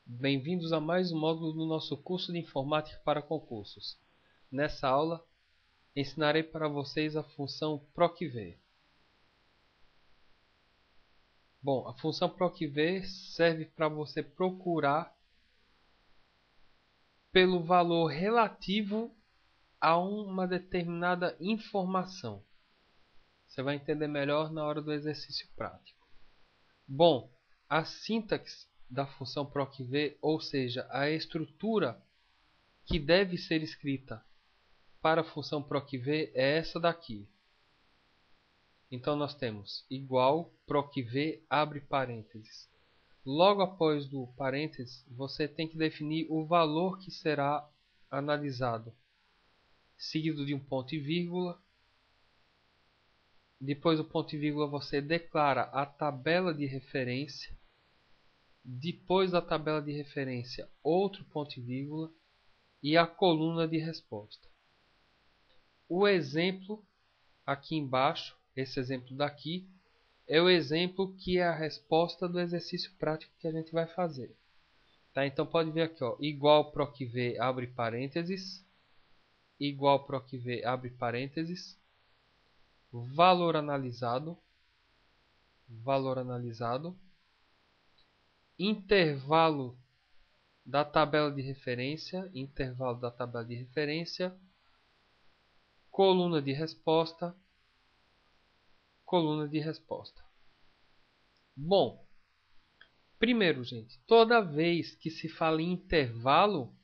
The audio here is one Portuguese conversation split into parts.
Bem-vindos a mais um módulo do nosso curso de Informática para Concursos. Nessa aula, ensinarei para vocês a função PROC-V. Bom, a função PROC-V serve para você procurar pelo valor relativo a uma determinada informação. Você vai entender melhor na hora do exercício prático. Bom, a sintaxe da função PROC-V, ou seja, a estrutura que deve ser escrita para a função PROC-V é essa daqui. Então nós temos igual PROC-V abre parênteses. Logo após do parênteses, você tem que definir o valor que será analisado, seguido de um ponto e vírgula. Depois do ponto e vírgula você declara a tabela de referência. Depois da tabela de referência, outro ponto e vírgula e a coluna de resposta. O exemplo aqui embaixo, esse exemplo daqui, é o exemplo que é a resposta do exercício prático que a gente vai fazer. Tá? Então pode ver aqui, ó, igual PROC-V abre parênteses, igual PROC-V abre parênteses, valor analisado, intervalo da tabela de referência, coluna de resposta, Bom, primeiro, gente, toda vez que se fala em intervalo,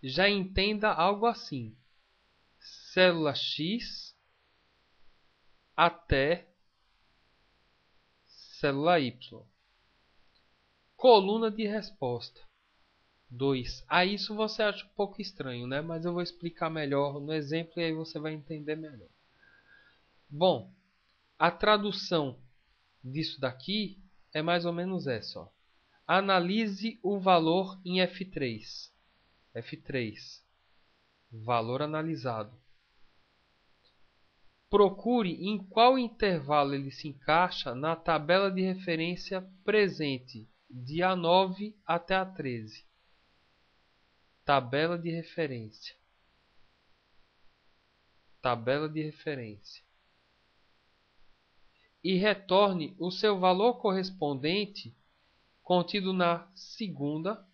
já entenda algo assim: célula X até célula Y. Coluna de resposta 2. A isso você acha um pouco estranho, né? Mas eu vou explicar melhor no exemplo e aí você vai entender melhor. Bom, a tradução disso daqui é mais ou menos essa, ó. Analise o valor em F3. F3. Valor analisado. Procure em qual intervalo ele se encaixa na tabela de referência presente de A9 até A13. Tabela de referência. E retorne o seu valor correspondente contido na segunda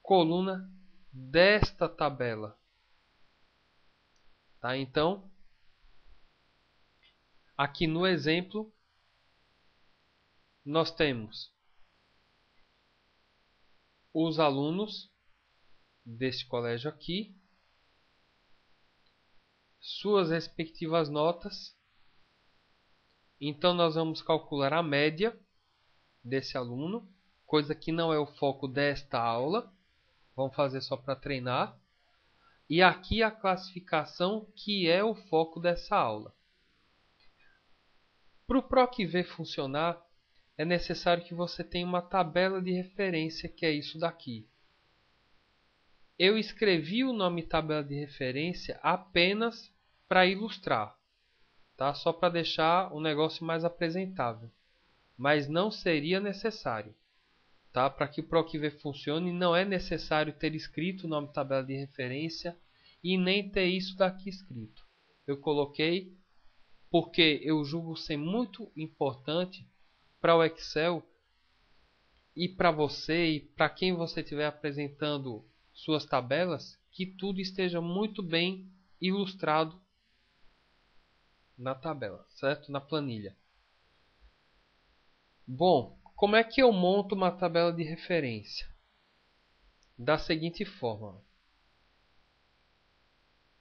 coluna desta tabela. Tá? Então, aqui no exemplo, nós temos os alunos deste colégio aqui, suas respectivas notas. Então, nós vamos calcular a média desse aluno, coisa que não é o foco desta aula. Vamos fazer só para treinar. E aqui a classificação, que é o foco dessa aula. Para o PROC-V funcionar, é necessário que você tenha uma tabela de referência, que é isso daqui. Eu escrevi o nome tabela de referência apenas para ilustrar, tá? Só para deixar o negócio mais apresentável. Mas não seria necessário. Tá? Para que o PROC-V funcione, não é necessário ter escrito o nome tabela de referência e nem ter isso daqui escrito. Eu coloquei porque eu julgo ser muito importante para o Excel e para você e para quem você estiver apresentando suas tabelas, que tudo esteja muito bem ilustrado na tabela, certo? Na planilha. Bom, como é que eu monto uma tabela de referência? Da seguinte forma.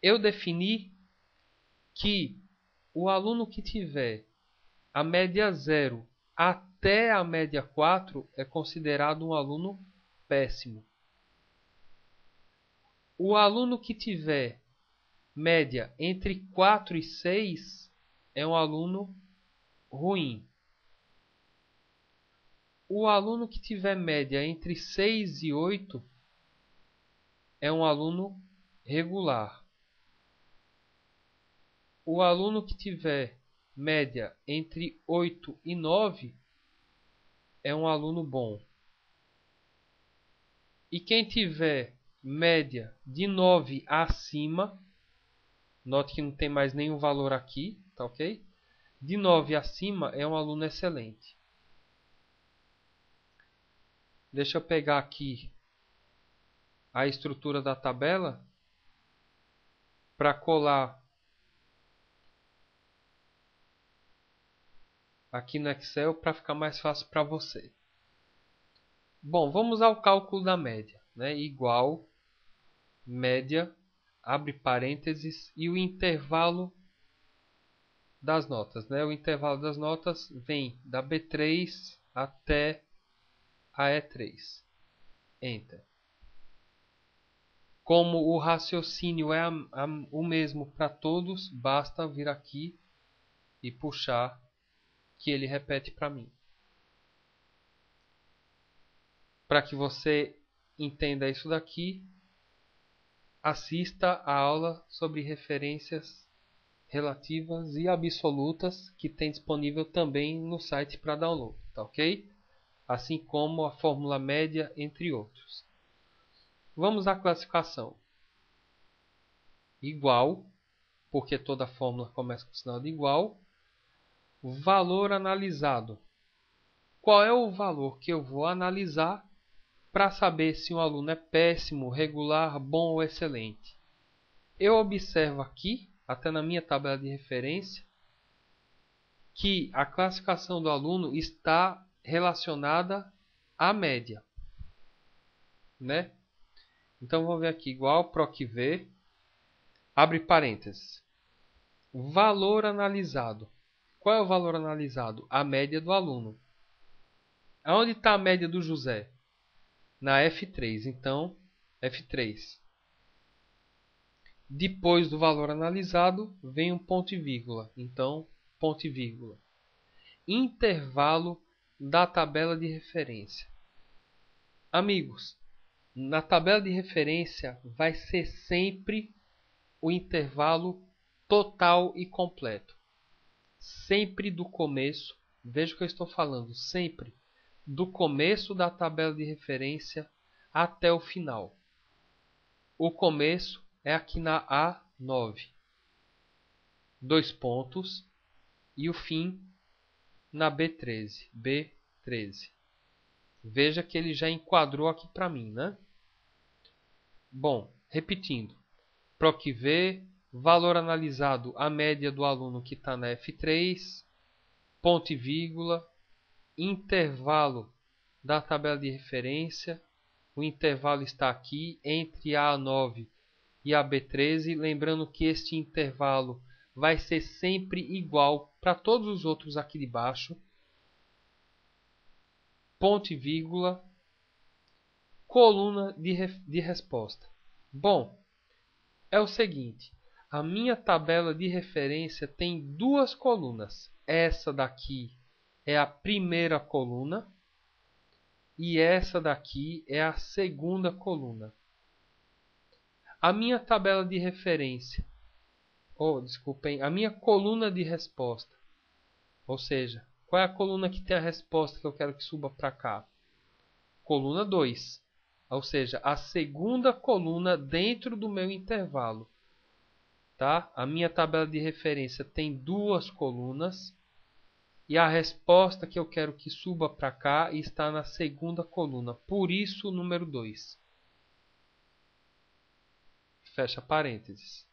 Eu defini que o aluno que tiver a média 0 até a média 4 é considerado um aluno péssimo. O aluno que tiver média entre 4 e 6 é um aluno ruim. O aluno que tiver média entre 6 e 8 é um aluno regular. O aluno que tiver média entre 8 e 9 é um aluno bom. E quem tiver média de 9 acima, note que não tem mais nenhum valor aqui, tá ok? De 9 acima é um aluno excelente. Deixa eu pegar aqui a estrutura da tabela para colar aqui no Excel para ficar mais fácil para você. Bom, vamos ao cálculo da média, né? Igual média, abre parênteses, e o intervalo das notas, né? O intervalo das notas vem da B3 até a E3. Enter. Como o raciocínio é o mesmo para todos, basta vir aqui e puxar que ele repete para mim. Para que você entenda isso daqui, assista a aula sobre referências relativas e absolutas que tem disponível também no site para download, tá ok? Assim como a fórmula média, entre outros. Vamos à classificação. Igual, porque toda fórmula começa com o sinal de igual. Valor analisado. Qual é o valor que eu vou analisar para saber se um aluno é péssimo, regular, bom ou excelente? Eu observo aqui, até na minha tabela de referência, que a classificação do aluno está relacionada à média, né? Então vamos ver aqui, igual PROC-V, abre parênteses. Valor analisado. Qual é o valor analisado? A média do aluno. Aonde está a média do José? Na F3. Então, F3. Depois do valor analisado, vem um ponto e vírgula. Então, ponto e vírgula. Intervalo da tabela de referência. Amigos, na tabela de referência vai ser sempre o intervalo total e completo. Sempre do começo, veja o que eu estou falando, sempre do começo da tabela de referência até o final. O começo é aqui na A9, 2 pontos, e o fim na B13, B13. Veja que ele já enquadrou aqui para mim, né? Bom, repetindo. PROC-V, valor analisado, a média do aluno que está na F3, ponto e vírgula, intervalo da tabela de referência. O intervalo está aqui entre a A9 e a B13. Lembrando que este intervalo vai ser sempre igual para todos os outros aqui de baixo. Ponto e vírgula, coluna de resposta. Bom, é o seguinte, a minha tabela de referência tem duas colunas. Essa daqui é a primeira coluna e essa daqui é a segunda coluna. A minha tabela de referência, desculpem, a minha coluna de resposta, ou seja, qual é a coluna que tem a resposta que eu quero que suba para cá? Coluna 2, ou seja, a segunda coluna dentro do meu intervalo. Tá? A minha tabela de referência tem duas colunas e a resposta que eu quero que suba para cá está na segunda coluna. Por isso o número 2. Fecha parênteses.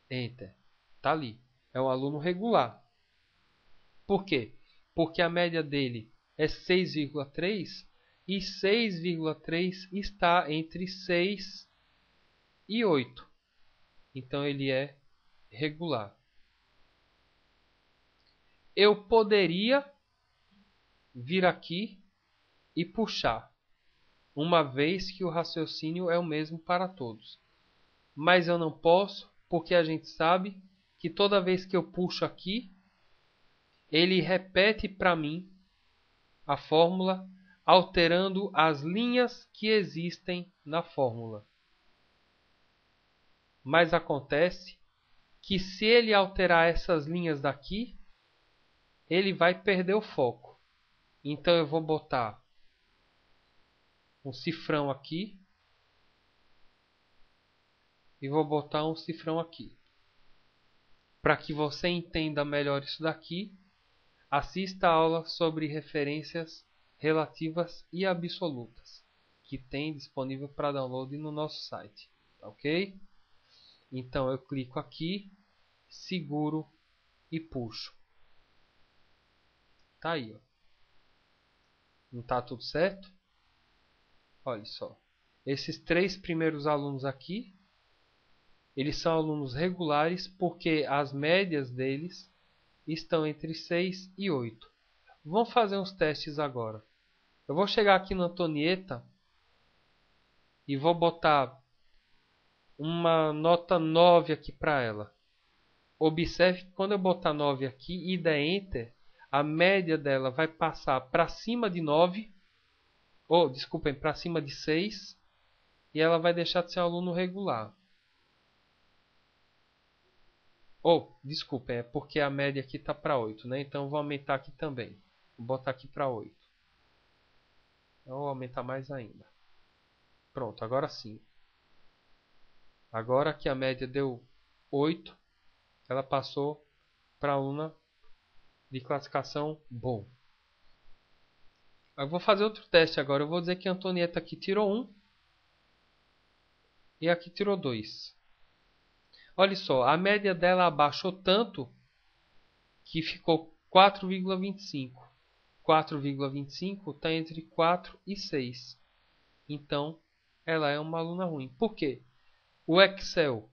Enter. Está ali. É um aluno regular. Por quê? Porque a média dele é 6,3 e 6,3 está entre 6 e 8. Então ele é regular. Eu poderia vir aqui e puxar, uma vez que o raciocínio é o mesmo para todos. Mas eu não posso, porque a gente sabe que toda vez que eu puxo aqui, ele repete para mim a fórmula, alterando as linhas que existem na fórmula. Mas acontece que se ele alterar essas linhas daqui, ele vai perder o foco. Então eu vou botar um cifrão aqui e vou botar um cifrão aqui. Para que você entenda melhor isso daqui, assista a aula sobre referências relativas e absolutas, que tem disponível para download no nosso site, ok? Então eu clico aqui, seguro e puxo. Tá aí, ó. Não tá tudo certo? Olha só. Esses 3 primeiros alunos aqui, eles são alunos regulares porque as médias deles estão entre 6 e 8. Vamos fazer uns testes agora. Eu vou chegar aqui na Antonieta e vou botar uma nota 9 aqui para ela. Observe que quando eu botar 9 aqui e der Enter, a média dela vai passar para cima de 9, desculpem, para cima de 6, e ela vai deixar de ser um aluno regular. Desculpem, é porque a média aqui está para 8, né? Então eu vou aumentar aqui também. Vou botar aqui para 8. Eu vou aumentar mais ainda. Pronto, agora sim. Agora que a média deu 8, ela passou para aluna de classificação bom. Eu vou fazer outro teste agora. Eu vou dizer que a Antonieta aqui tirou 1 e aqui tirou 2. Olha só, a média dela abaixou tanto que ficou 4,25. 4,25 está entre 4 e 6. Então, ela é uma aluna ruim. Por quê? O Excel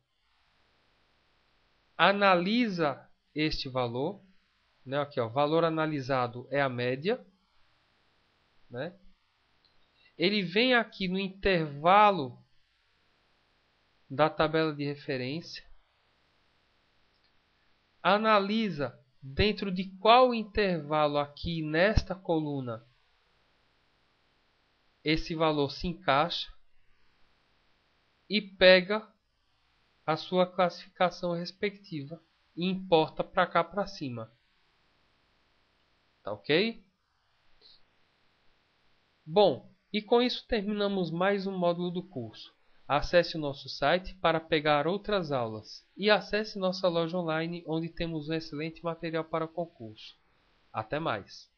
analisa este valor, né? Aqui, ó, valor analisado é a média, né? Ele vem aqui no intervalo da tabela de referência, analisa dentro de qual intervalo aqui nesta coluna esse valor se encaixa e pega a sua classificação respectiva e importa para cá para cima. Tá ok? Bom, e com isso terminamos mais um módulo do curso. Acesse o nosso site para pegar outras aulas e acesse nossa loja online onde temos um excelente material para concurso. Até mais!